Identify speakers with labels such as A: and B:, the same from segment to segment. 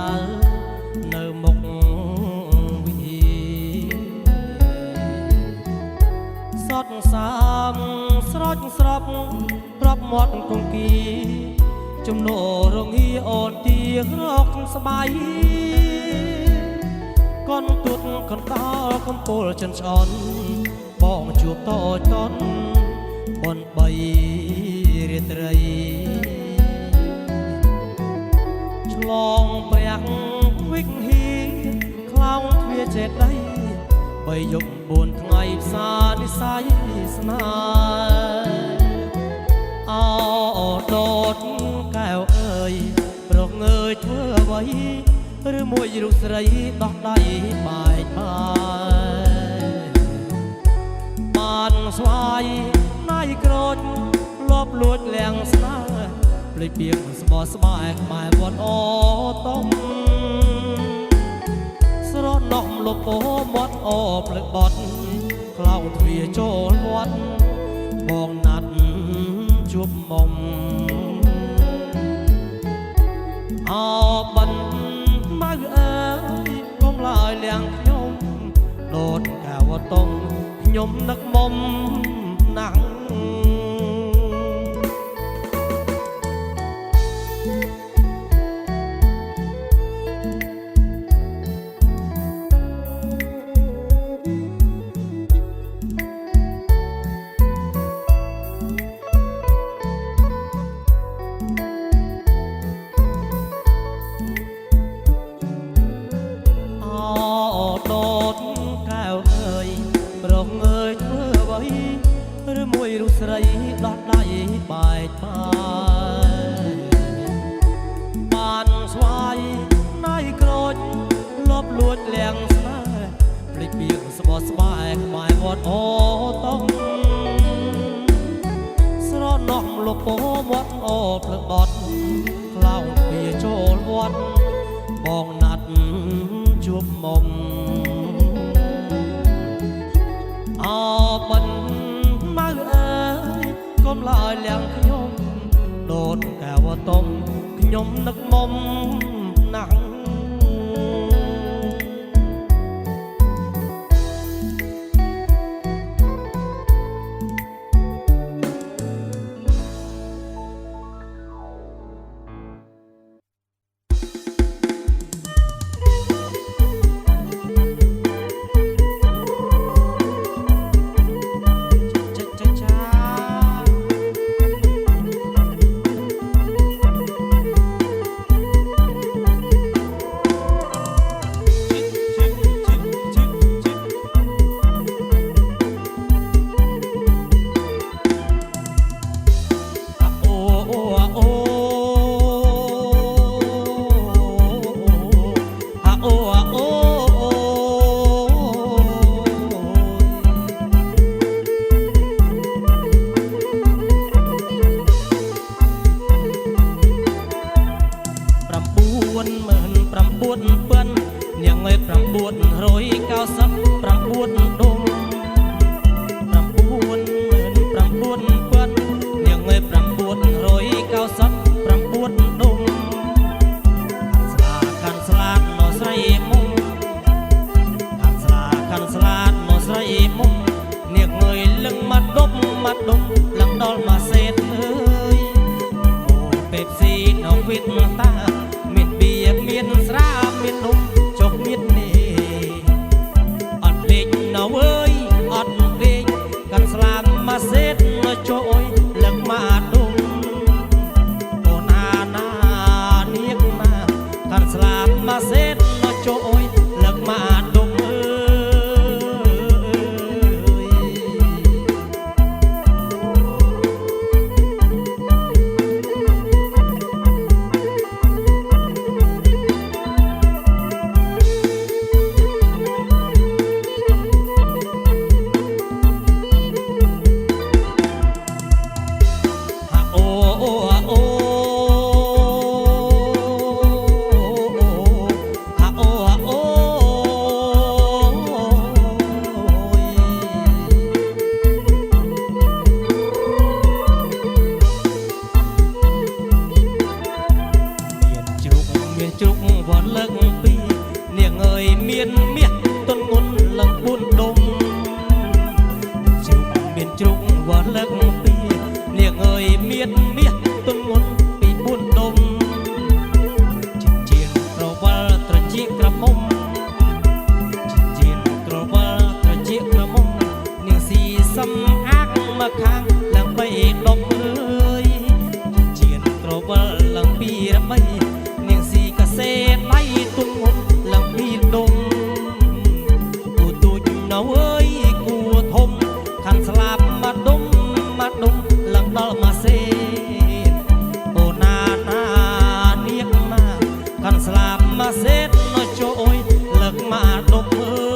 A: ដើរនៅមុខវិសតសាមស្រោចស្រប់ប្រាប់មាត់គង្គីជំនោរងាអូនទៀរកស្បៃកនទុតកណ្ដាលកំពូលចិនឆ្អន់បងជួបតូចតន់បនបីរាត្រីឆ្លងព្រះវិកហីខ្លោងទ្វាចេតដីបីយប់4ថ្ងៃផ្សារនិស័យស្នេហ៍អោដោតកែវអើយប្រងើយធ្វើអ្វីឬមួយរូបស្រីដោះដៃបែកបានស្វាយណៃក្រូចលបលួចលៀងស្នេហ៍ភ្លេចពីស្បស្បែកម៉ែវត្តអូតុំស្រណោះលពោមាត់អូភ្លើបត់ក្លោងទ្វាចូលវត្តបងណាត់ជួបមុំអោបានម៉ៅអើយកុំឡើយលៀងខ្ញុំលោតកែវតុងខ្ញុំនឹកមុំណាស់ស្រីដោះដៃបែកបានស្វាយណៃក្រូចលបលួចលៀងស្នេហ៍ភ្លេចពីស្បស្បែកក្បែរវត្តអូតុងស្រណោះលពោមាត់អូភ្លើបត់ក្លោងវាចូលវត្តបងណាត់ជួបមុំអោបានកុំឡើយលៀងខ្ញុំដូនកែវតុំខ្ញុំនឹកមុំណាស់អូ វត្តលើកពីនាងអើយមានមាសទុនមុនលឹង4ដុំជ្រុកមានជ្រុកវត្តលើកពីនាងអើយមានមាសទុនមុនពី4ដុំចិញ្ចៀនក្រវល់ត្រជាក្រមុំចិញ្ចៀនក្រវល់ត្រជាក្រមុំនាងស៊ីសំអាកមកខាងឡើងបីដុំអើយចិញ្ចៀនក្រវល់ឡើងពីរបីនាងស៊ីកសេដៃទុនមុនឡើងពីដុំទូទូចណៅអើយគួធំខាន់ស្លាប់មកដុំឡើងដល់មកសេអូណាណានាងមកខាន់ស្លាប់មកសេនៅជួយលើកមកដុំអើ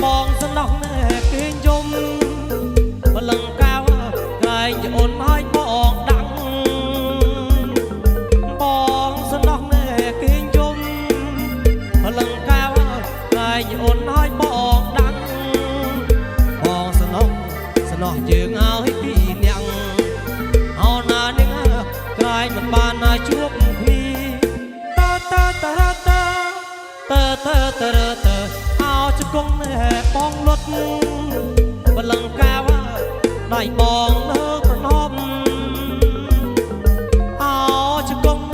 A: បងសំណោះណែគេយំបលឹងកៅក្រែងអូនហើយបងដឹងបងសំ តើអោជង្គង់បងលុតបលង្កាវដៃបងលើប្រណប់អោជង្គង់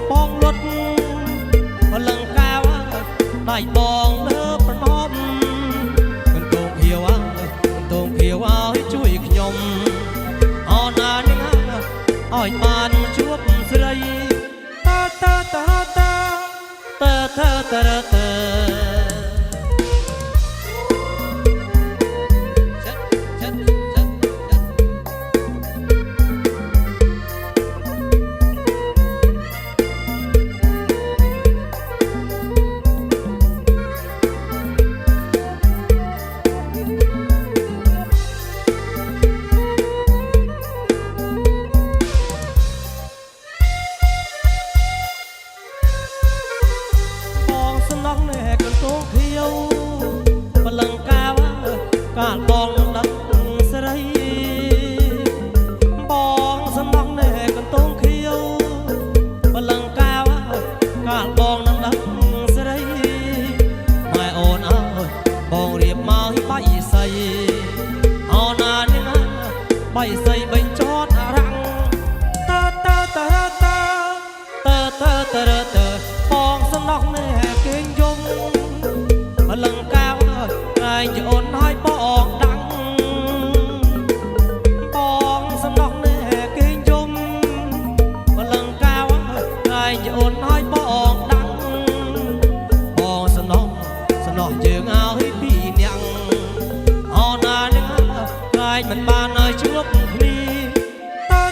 A: បងលុតបលង្កាវដៃបងលើប្រណប់កន្ទងភៀវឲ្យជួយខ្ញុំអរណានឹងឲ្យបានជួបស្រីតើកាលបងដឹងស្រីបងសំណងណែកន្ទងខៀវបលង្កាវកាលបងនឹងដឹងស្រីម៉ែអូនអើយបងរៀបមកឲ្យបាយស័យអូនណានឹងបាយស័យបញ្ចតរាំងតើបងសំណងណែគេងយំបលង្កាវឯងជាអូនឲ្យបងដឹងបងសំណោះណែគេយំបលង្កាវឯងជាអូនឲ្យបងដឹងបងសំណោះយើងឲ្យពីអ្នកអូនណានឹងឯងមិនបានឲ្យជួបគ្នាតើ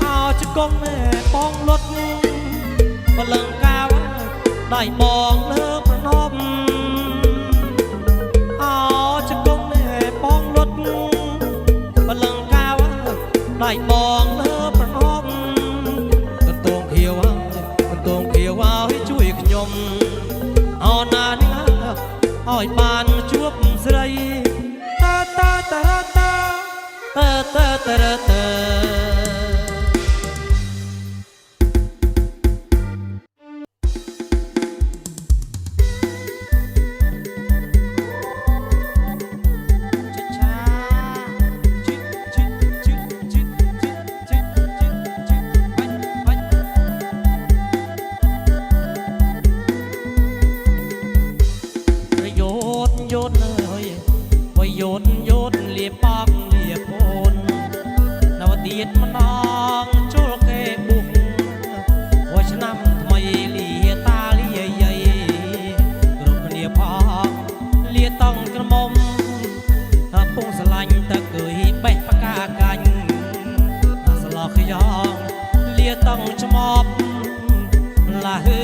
A: អោជង្គង់ណែបងលុតបលង្កាវដៃបងលើប្រណប់អោជង្គង់ណែបងលុតបលង្កាវដៃបងលើប្រណប់កន្ទងខៀវឲ្យជួយខ្ញុំអូនណានឹងឲ្យបានជួបស្រីតើយោនលាប៉កលាពូននៅទៀតម្ដងជុលគេបុកមួយឆ្នាំថ្មីលាតាលាយាយគ្រប់គ្នាផងលាតង់ក្រមុំថាពងស្រឡាញ់តើគឺបេះបកាកាញ់ស្លោខ្យ៉ងលាតង់ច្មប់ឡាហឺ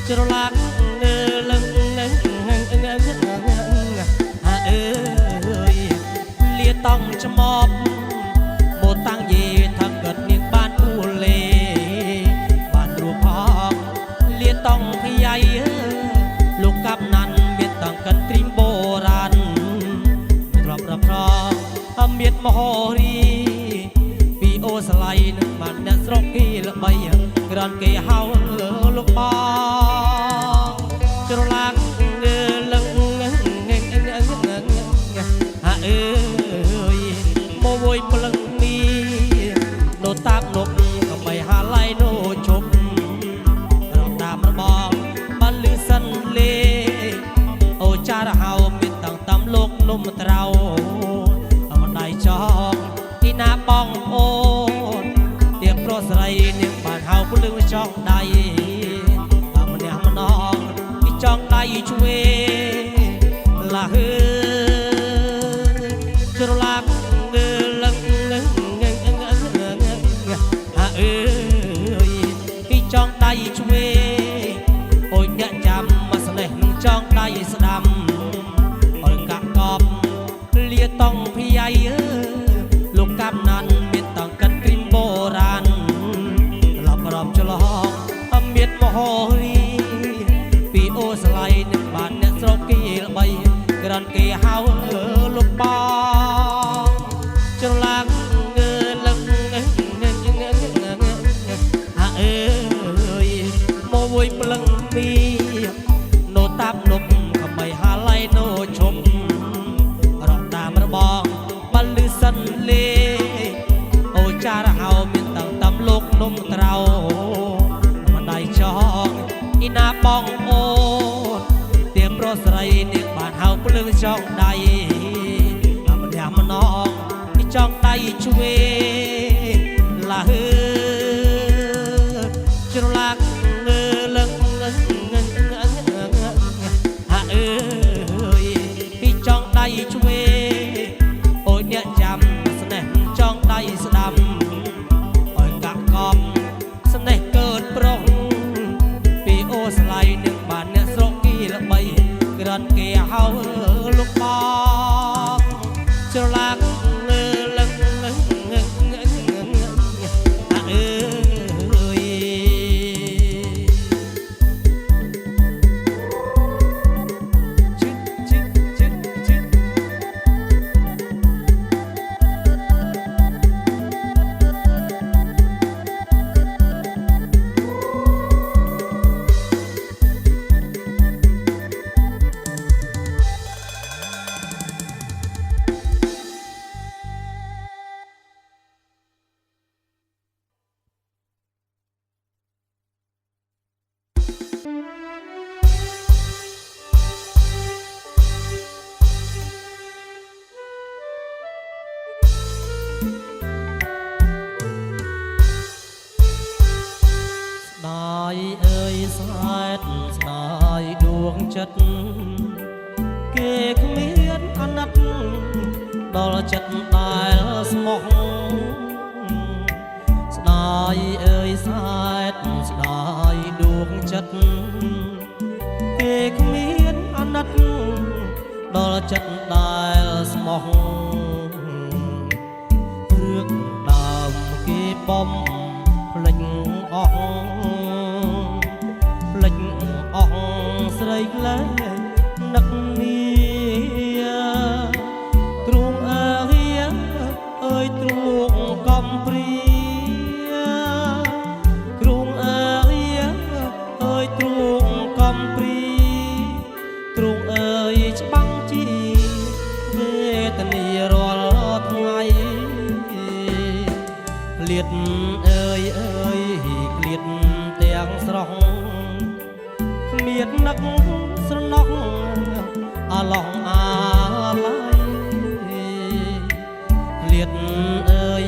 A: ច្រឡាក់លឹងលាតង់ច្មប់មកតាំងយេថាកើតនាងបានអ៊ូលេបានរួផងលាតង់ភ័យលោកកាប់ណាន់មានតាំងកិនត្រីមបូរាណទ្របប្រអមានមហោរីពីអូស្លៃនឹងបានអ្នកស្រុកគេល្បីក្រាន់គេហៅលោកបងច្រឡាក់លឹងមកវយប្លឹងនេះនៅតាមនប់ក៏បីហាឡៃនៅជប់រកតាមរបងបានលឺសិនលេអូចារហៅមានតាំងតាមលោកនំត្រៅអមដៃចងទីណាបងអូនទៀងប្រុសស្រីនាងបានហៅពលឹងចងដៃតាមម្នាក់ម្ដងពីចងដៃឆ្វេឡាហឺច្រឡាក់ពីចងដៃឆ្វេអូនអ្នកចាំមកស្នេហ៍ចងដៃស្ដាំអលកាក់កប់លាតង់ភ័យលោកកាប់ណាន់មានតាំងកិនគ្រីមបូរាណឡប់រំច្រឡងអមៀតមហោរីពីអូស្លៃនឹងបាន นมเตรามันได้จองอีนาบองโอนเตรียมรถใส่เด็กบ้านเฮาเปลืองจองใดมันยามมันน้องอีจองใดช่วยละเฮจุลลักเงือเลิกเงินฮะอีจองใดช่วยโอ้ยเนี่ยจำสนจองใดสดำโอ้ยกะกอมสนเกิดปรงปีโอสไลหนึ่งบาทเนี่ยสรงกี่ละใบกระดเกี่ยวลูกบอลจุลลักเงือเลิกเอ่ยสายสายดวงจัดเกกเมียนอนัดดอลจัดตายสมองสายเอ่ยสายสายดวงจัดเกกเมียนอนัดดอลจัดตายสมองเรื่องดาวเกบอมพลิงอ่องอองสไลเลยนักเมียตรงเอ้ยตรงกำปรีตรงเอ้ยตรงกำปรีตรงเอ้ยจะบังจีเวทนีรอทั้งไงเลียดเอ้ยเลียดเตียงสรองเมียดนักสนองอาลองอาไลเลียดเอ่ย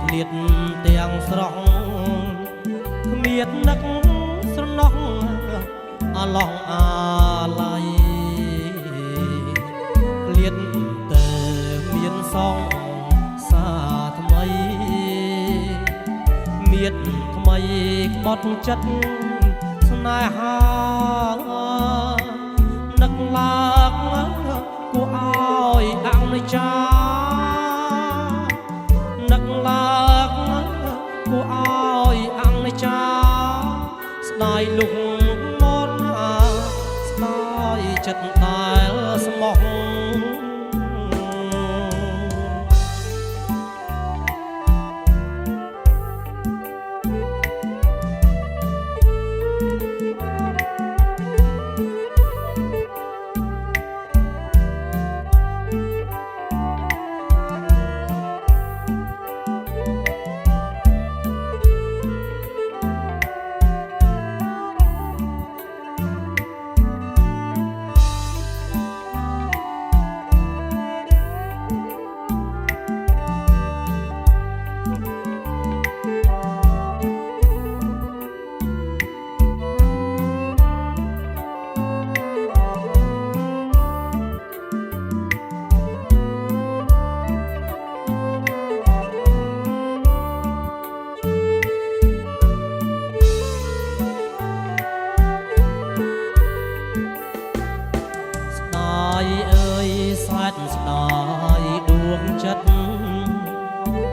A: เลียดเตียงสรองเมียดนักสนองอาลองอาไลเลียดเตอเมียนซองสาทำไมเมียดทำไมบอดจัดนายหานักลากกูอ้อยอังในจ้านักลากกูอ้อยอังในจ้าสนายลุงมอนสนายจัดตายสมอง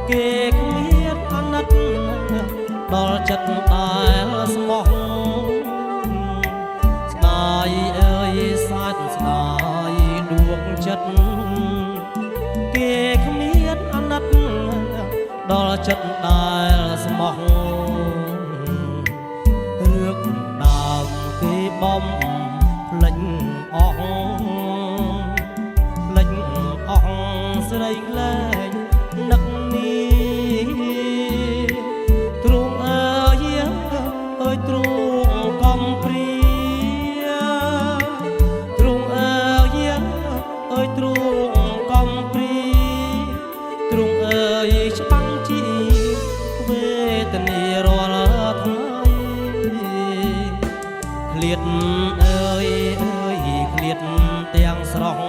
A: เกกเมียดอนัดดอลจัดตายสมองสนายเอ่ยสนายดวงจัดเกกเมียดอนัดดอลจัดตายสมองเรื่องดาวเกบอมพลิงอ่องสไลเลยนักนี้ต រាល់ថ្ងៃឃ្លាតអើយឃ្លាតទាំងស្រុង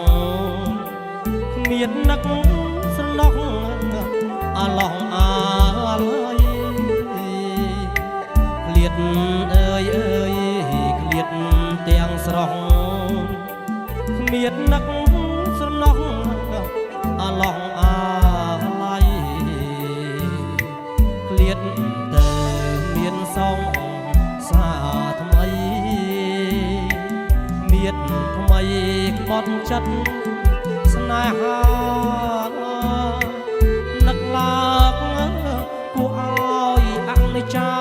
A: គ្មាននឹកស្រណោះអាឡោះអាឡ័យឃ្លាតអើយឃ្លាតទាំងស្រុងគ្មាននឹកស្រណោះអាឡោះអាឡ័យឃ្លាតទៅមានសងសាថ្មីមានថ្មីក្បត់ចិត្តស្នេហានឹកឡើងគួរឲ្យអនិច្ចា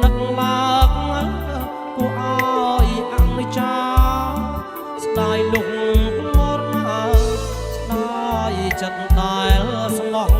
A: នឹកឡើងគួរឲ្យអនិច្ចាស្ដាយលុកលរណាស្ដាយចិត្តដែលស្មោះ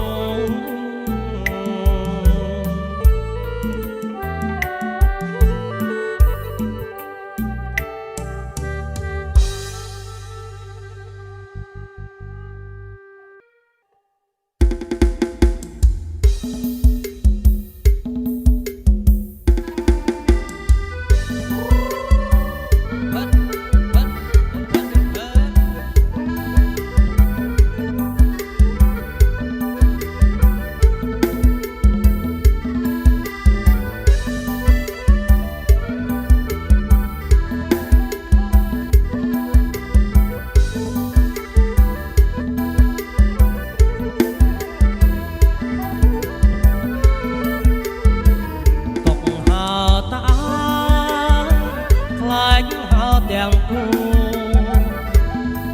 A: ទាំងគូ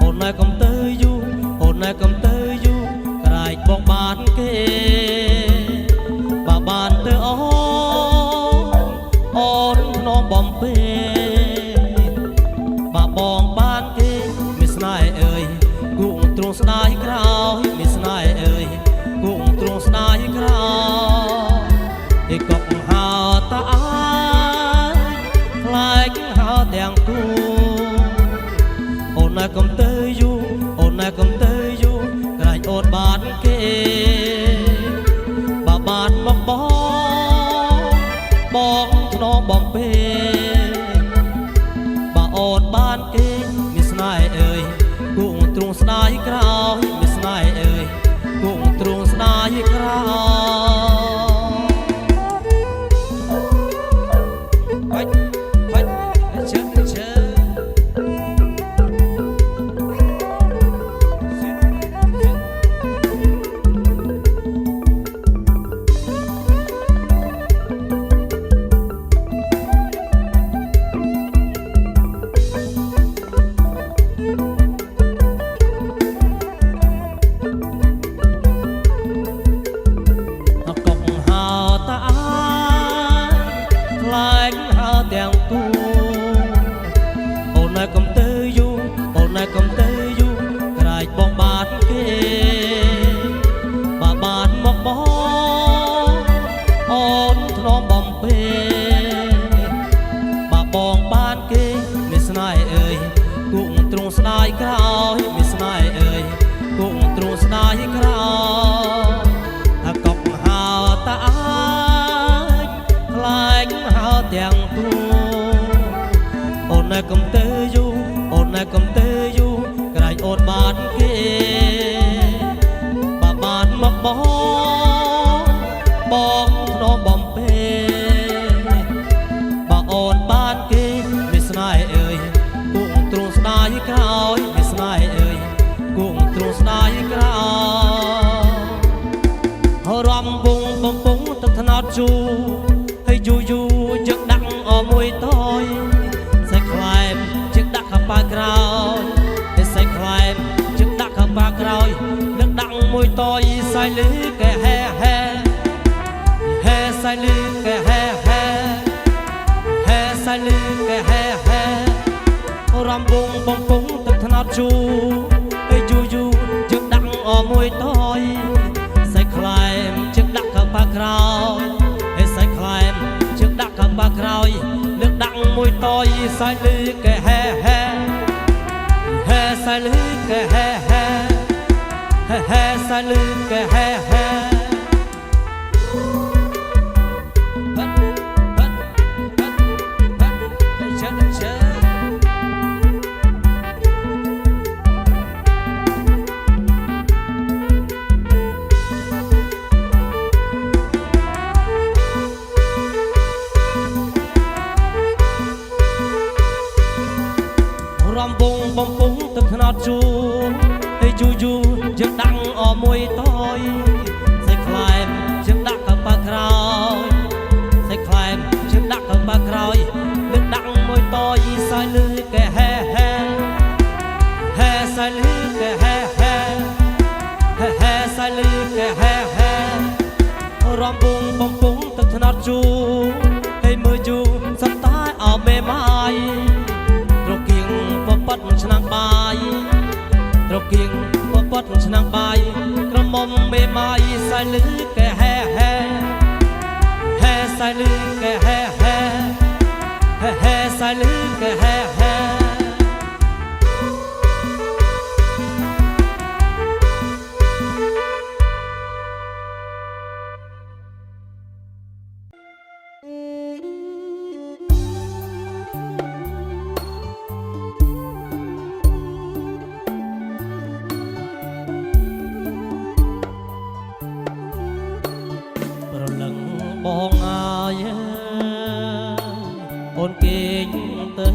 A: អូនណែកំទៅយូអូនណែកំទៅយូក្រែកបងបានគេបើបានទៅអូនភ្នំបំពេបើបងបានគេមានស្នេហ៍អើយគូទ្រង់ស្ដាយក្រោយមានស្នេហ៍អើយគូទ្រង់ស្ដាយក្រោយឯកុកហៅតាខ្លាចហៅទាំងគូអូនណែកំទៅយូអូនណែកំទៅយូក្រែងអូនបានគេបើបានមកបងធ្នមបំពេបើអូនបានគេមានស្នេហ៍អើយគូទ្រង់ស្ដាយក្រោយមានស្នេហ៍អើយគូទ្រង់ស្ដាយក្រោយទាំងគូអូនណែកំទៅយូអូនណែកំទៅយូក្រែកបងបានគេបើបានមកអូនធ្នមបំពេបើបងបានគេមានស្នេហ៍អើយគូទ្រង់ស្ដាយក្រោយមានស្នេហ៍អើយគូទ្រង់ស្ដាយក្រោយថាកុកហៅតាខ្លាចហៅទាំងគូអូនណែកំទៅយូអូនណែកំទៅយូក្រែងអូនបានគេបើបានមកបងធ្នមបំពេបើអូនបានគេមានស្នេហ៍អើយគូទ្រង់ស្ដាយក្រោយមានស្នេហ៍អើយគូទ្រង់ស្ដាយក្រោយរំវងបំពង់ទឹកថ្នោតជូហើយយូយើងដាក់អមួយតយសេខ្លែមយើងដាក់កប៉ាក្រោយសេខ្លែមយើងដាក់កប៉ាក្រោយនឹងដាក់មួយតយសាយលឺកែហែសាយលឺកែហែសាយលឺកែហែរំវងបំពង់ទឹកថ្នោតជូហើយយូយើងដាក់អមួយតយសេខ្លែមយើងដាក់កប៉ាក្រោយសេខ្លែមយើងដាក់កប៉ាក្រោយនឹងដាក់មួយតយសាយលឺកែហែសាយលឺកែហែសាយលឺកែហែ គៀងបបត់ឆ្នាំងបាយក្រមុំមេម៉ាយសាយលឺកែហែហែហែសាយលឺកែហែហែហែហែសាយលឺកែហែហែបងអាយអូនគេងទៅ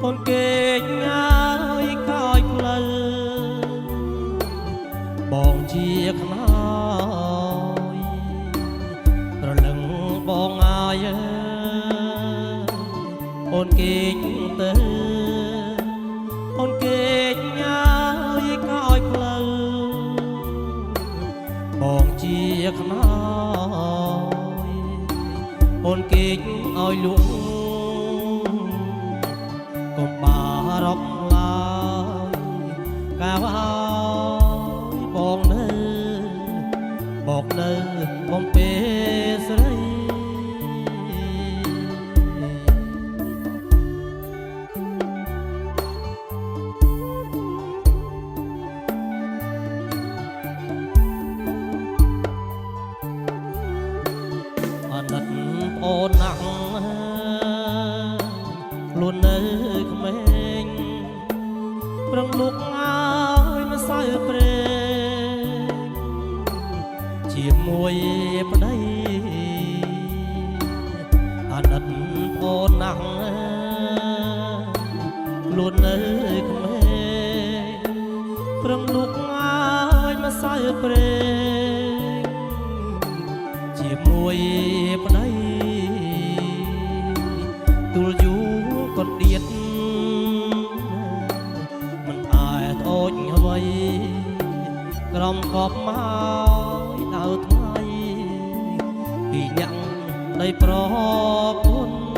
A: អូនគេងអាយកាយផ្លូវបងជាខ្មោចប្រលឹងបងអាយអូនគេងទៅអូនគេងអាយកាយផ្លូវបងជាខ្មោចអូនគេចឲ្យលួងកុំបារម្ភឡើយកាវឲ្យបងនៅបំពេលស្រីអូនណាស់ខ្លួននៅក្មេងប្រឹងលុកឲ្យម្សៅព្រេងជាមួយប្តីអាណិតអូនណាស់ខ្លួននៅក្មេងប្រឹងលុកឲ្យម្សៅព្រេងជាមួយប្តីទូលយូក៏ដៀតមិនអាចអូចអ្វីក្រំកប់មកដល់ថ្ងៃពីញាំងដីប្រពន្ធ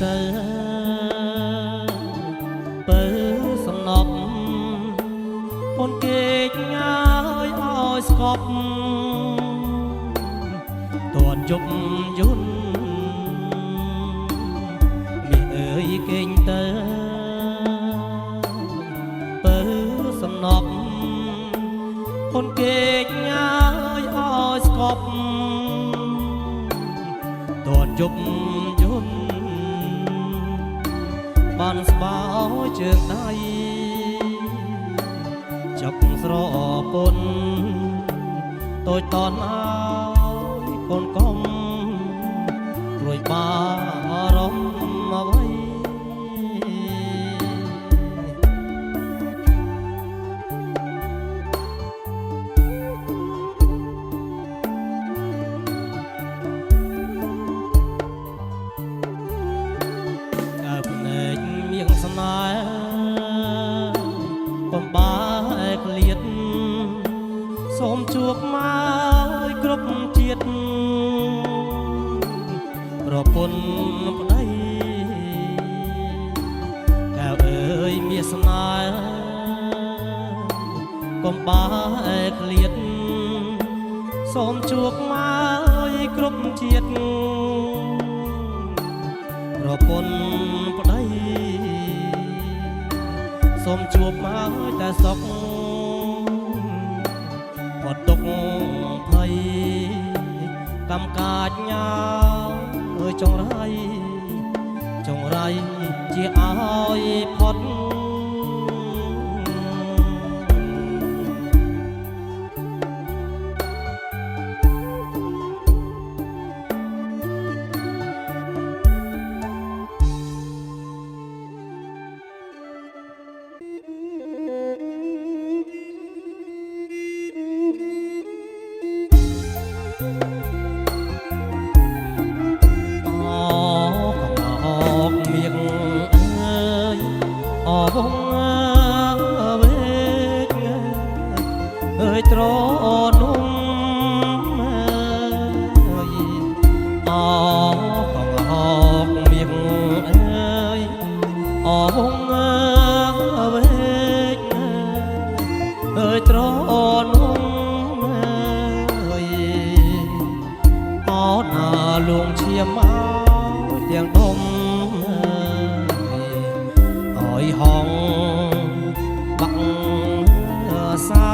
A: ទៅបើសំណប់អូនគេចឲ្យស្កប់តួនជប់យន្តមាសអើយគេងទៅបើសំណប់អូនគេចឲ្យស្កប់តួនជប់យន្តបានស្បោជើងដៃចាប់ស្រពន់តូចតនឲ្យកូនកុំព្រួយបារម្ភអ្វីបំបាយក្លៀតសូមជួបមកគ្រប់ជាតិប្រពន្ធប្តី វាសនាកុំបាក្លៀតសូមជួបមកគ្រប់ជាតិប្រពន្ធប្តីសូមជួបមកតែសុខផុតទុក្ខភ័យកម្មកាចញ៉ាចងរៃជាឲ្យផុតត្រនំអកងហកមៀងអើយអងវេកអើយត្រនំអណាលងឈាមមកទាំងដុំអើយហងបាក់សា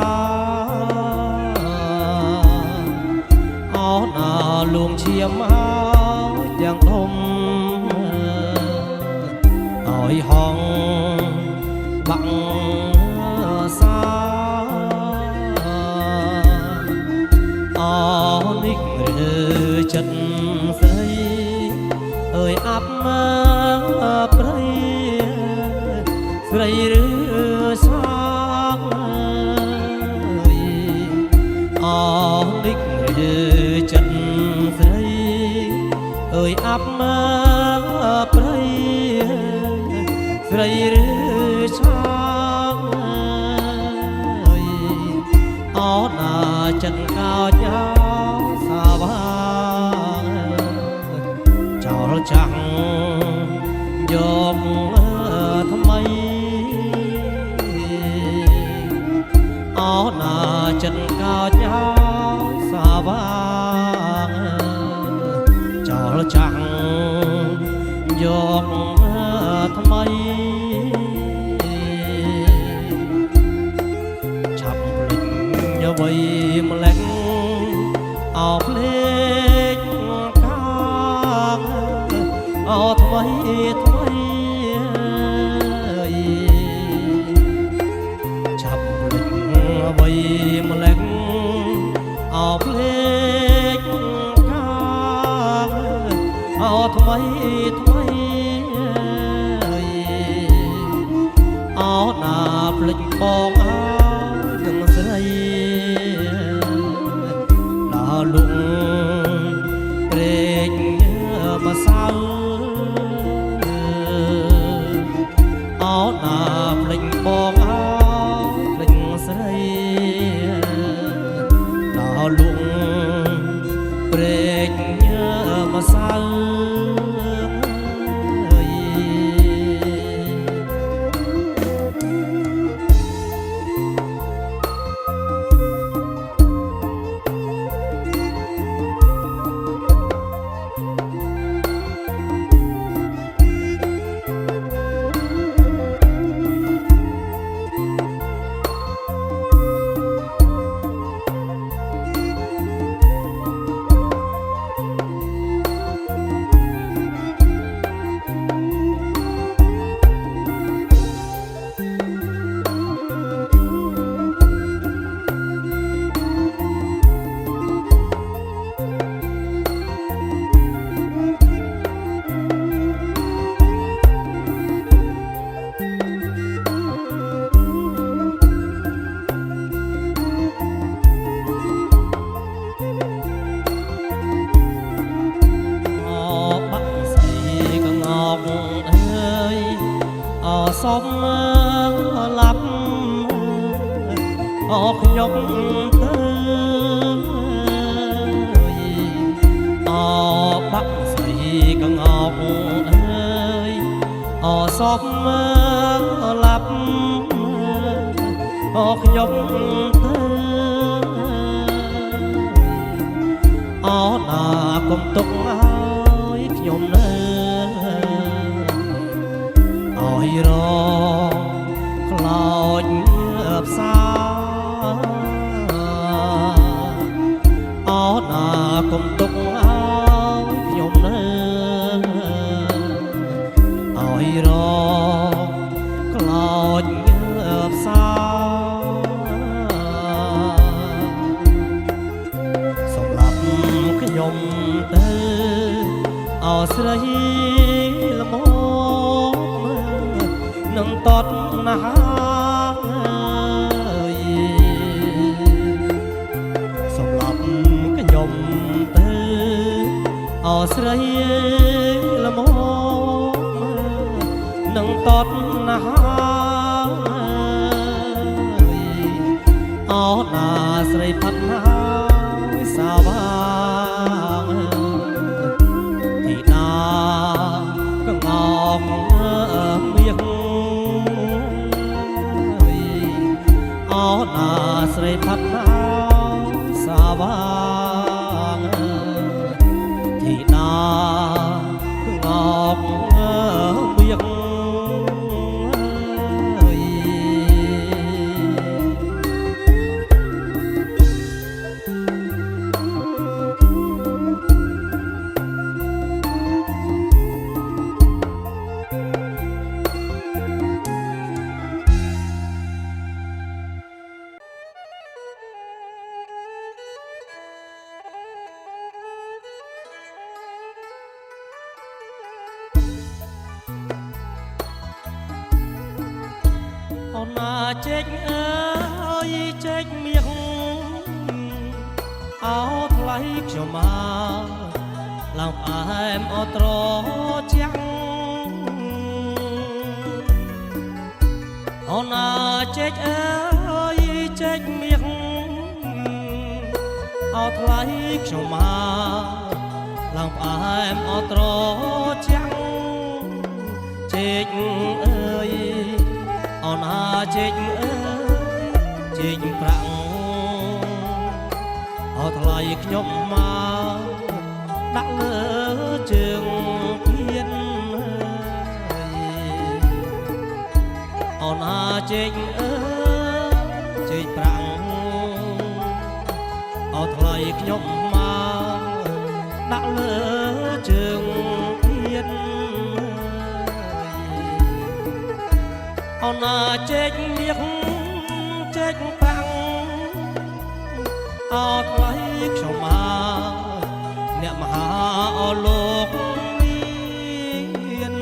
A: លួងឈាមមកទាំងធំឲ្យហងបាក់សាអនេះឬចិត្តស្រីអើយអាប់មកព្រៃស្រីឬសាកអនេះឬចិត្តស្រីអើយអាប់មកព្រៃស្រីឬឆាកអណាចិត្តកោចោសាវាចោលចាំងយកថ្មីអណាចិត្តកោចោសាវាចោលចាំងយកថ្មីឆាប់ភ្លេចអ្វីម្លេះអោភ្លេចកាអោថ្មីឆាប់ភ្លេចអ្វីម្លេះអោភ្លេចអោថ្មីអោណាភ្លេចបងអើទាំងស្រីដល់លងព្រេងម្សៅអោណាភ្លេចបងអើភ្លេចស្រីដល់លងព្រេងម្សៅសុំឡាប់អោខ្ញុំទៅអោបាក់ស្រីកងអោអើយអ អសពលាប់អខ្ញុំទៅអណាកុំទុកឲ្យខ្ញុំនៅឲ្យរងខ្លោចផ្សាអណាកុំទុកឲ្យខ្ញុំនៅឲ្យរងខ្លោចផ្សាសម្រាប់ខ្ញុំទៅអស្រីល្មមនឹងតតណាសម្រាប់ខ្ញុំទៅអស្រីល្មមនឹងតតណាអណាស្រីផាត់ណាសាវាទីណាកងងមាសអណាស្រីផាត់ណាសាវាទីណាកងងមាសអូនណាចេកអើយចេកមាសអោថ្លៃខ្ញុំមកឡើងផ្អែមអត្រជាងអូនណាចេកអើយចេកមាសអោថ្លៃខ្ញុំមកឡើងផ្អែមអត្រជាងចេកអើយអូនណាចេកអើយចេកប្រាំងអោថ្លៃខ្ញុំមកដាក់លើជើងពៀនអូនណាចេកអើយចេកប្រាំងអោថ្លៃខ្ញុំមកដាក់លើជើងពៀនអូនណាចេកមាសចេកប្រាំងអោថ្លៃខ្ញុំមកអ្នកមហាអលោកមាន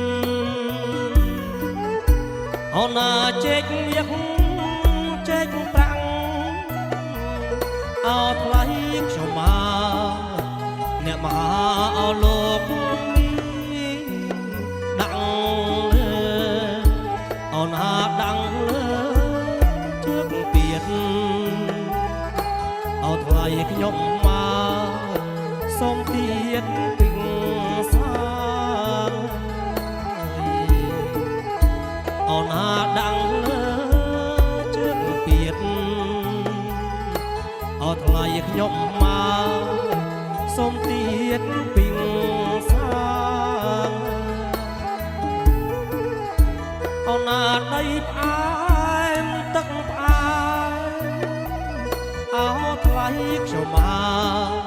A: អូនណាចេកមាសចេកប្រាំងអោថ្លៃខ្ញុំមកអ្នកមហាអលោកមានដាក់លើអូនណាដាក់លើជើងពៀនអោថ្លៃខ្ញុំមកសូមទៀតពីងសាអូនណាដាក់លើជើងពៀនអោថ្លៃខ្ញុំមកសូមទៀតពីងសាអូនណាដីផ្អែមទឹកផ្អែមអោថ្លៃខ្ញុំមក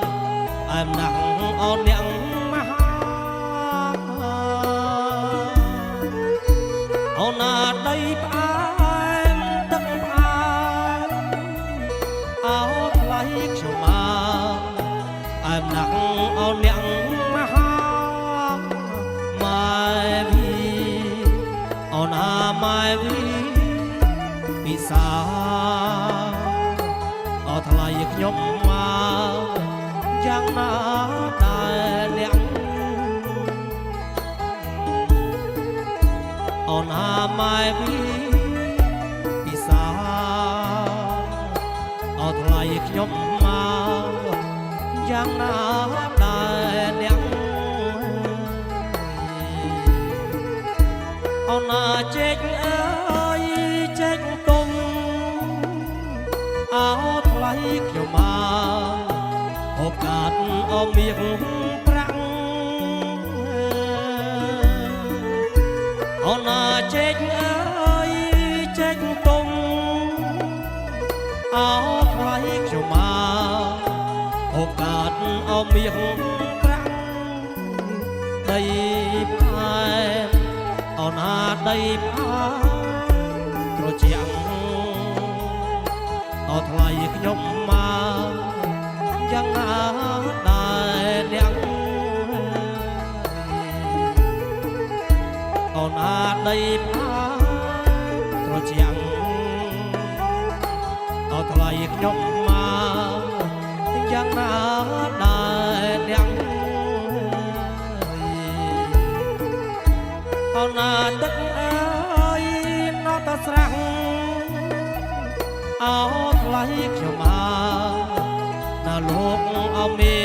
A: អែមណាស់អូនអ្នកមហាអូនណាដីផ្អែមទឹកផ្អែមអោថ្លៃខ្ញុំមកអែមណាស់អូនអ្នកមហាម៉ែវីអូនណាម៉ែវីពិសាអោថ្លៃខ្ញុំមកយ៉ាងណាតែអ្នកអូនណាម៉ែវីពិសាអោថ្លៃខ្ញុំមកយ៉ាងណាតែអ្នកអូ អូនណាចេកអើយចេកទុំអោថ្លៃខ្ញុំមកឱកាសអមៀកប្រាំងអូនណាចេកអើយចេកទុំអោថ្លៃខ្ញុំមកឱកាសអមៀកប្រាំងដីផែអូនណាដីផែត្រជាក់អថ្លៃខ្ញុំមកយ៉ាងណាដែរអ្នកអូនណាដីផែត្រជាក់អថ្លៃខ្ញុំមកយ៉ាងណាដែរអ្នកអូនណាទឹកអើយណតស្រាំងអោថ្លៃខ្ញុំមកណាលោកអមេ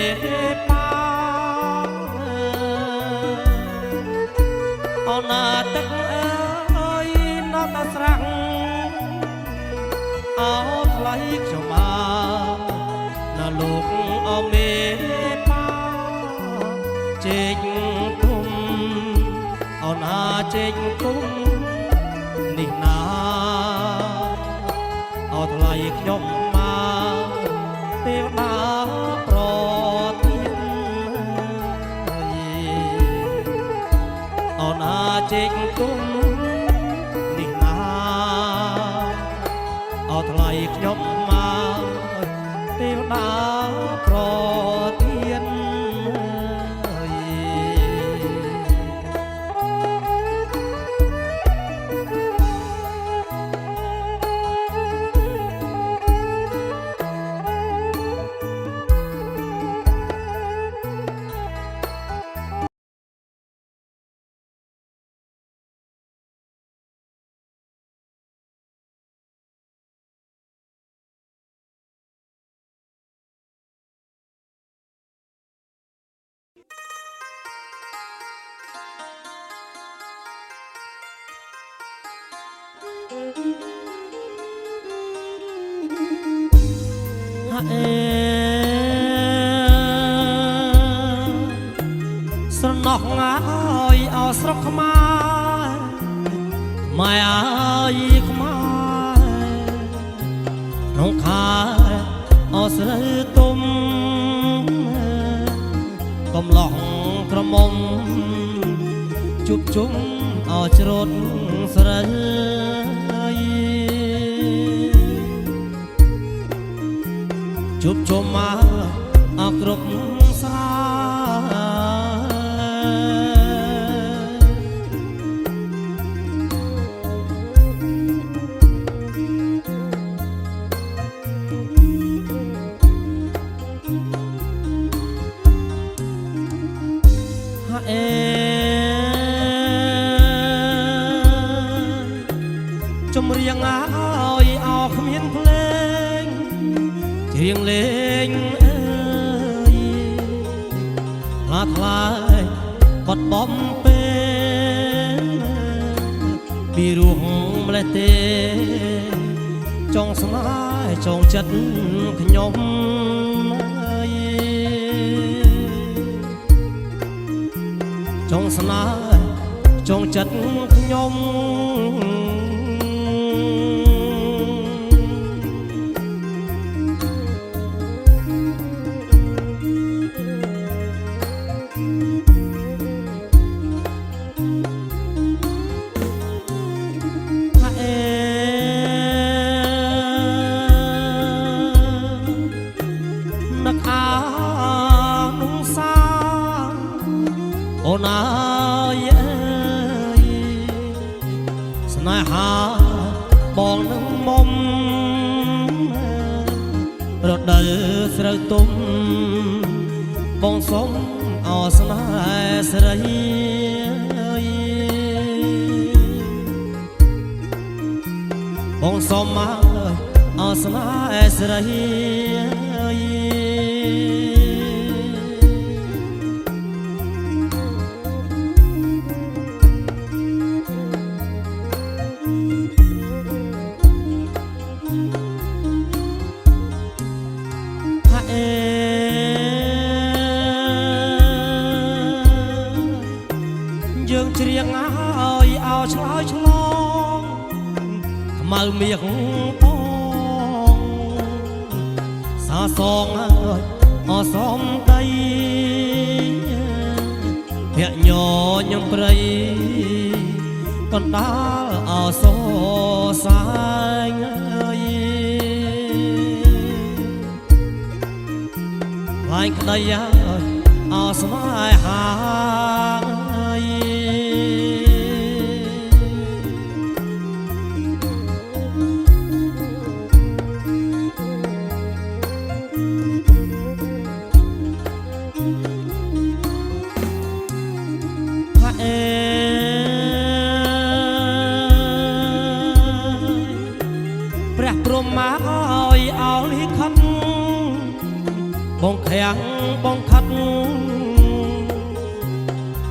A: ប៉ាអូនណាទឹកអើយណតស្រាំងអោថ្លៃខ្ញុំមកណាលោកអមេប៉ាចេកទុំអូនណាចេកទុំនេះណាអោថ្លៃខ្ញុំមកទេវតាប្រទានអូនណាចេកទុំនេះណាអោថ្លៃខ្ញុំមកទេវតាប្រទានស្រណោះងាយអោស្រុកខ្មែរម៉ែអើយខ្មែរក្នុងខែអោស្រូវទុំកំឡោះក្រមុំជប់ជុំអោច្រូតស្រីជប់ជុំមកអោគ្រប់ស្រាចម្រៀងឲ្យអោគ្មានភ្លេងច្រៀងលេងអើយថ្លាថ្លាបាត់បំពេលពីរួងម្លេះទេចង់ស្នេហ៍ចង់ចិត្តខ្ញុំចង់ស្នេហ៍ចង់ចិត្តខ្ញុំនឹកអានុសាអូនអើយស្នេហាបងនឹងមុំរដូវស្រូវទុំបងសុំអោស្នេហ៍ស្រីបងសុំមកអោស្នេហ៍ស្រី ឆ្លើយឆ្លងខ្មៅមាសផងសាសងអសំដីភក្ញញញព្រៃកណ្ដាលអសសាយឡាញ់ក្ដីអស្នេហាព្រះព្រហ្មឲ្យលិខិតបងខាំងបងខាត់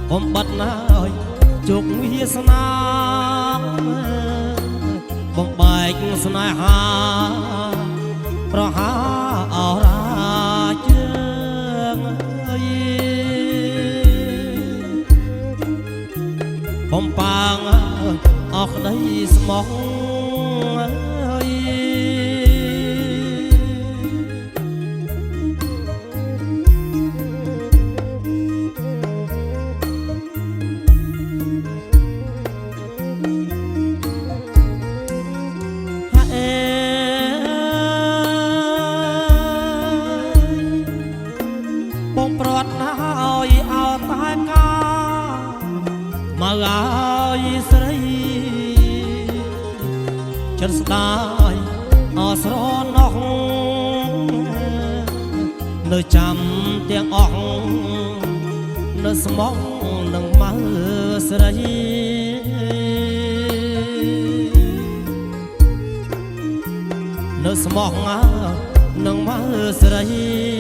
A: បំបត្តិណាយជោគវាសនាបំបែកស្នេហាប្រហាអរាជើងបំប៉ាងអស់ក្ដីស្មោះបងប្រត់ណាឲ្យតែកាមកឲ្យស្រីចិត្តស្ដាយស្រណោះនៅចាំទាំងអស់នៅស្មោះនឹងមើស្រីនៅស្មោះនឹងមើស្រី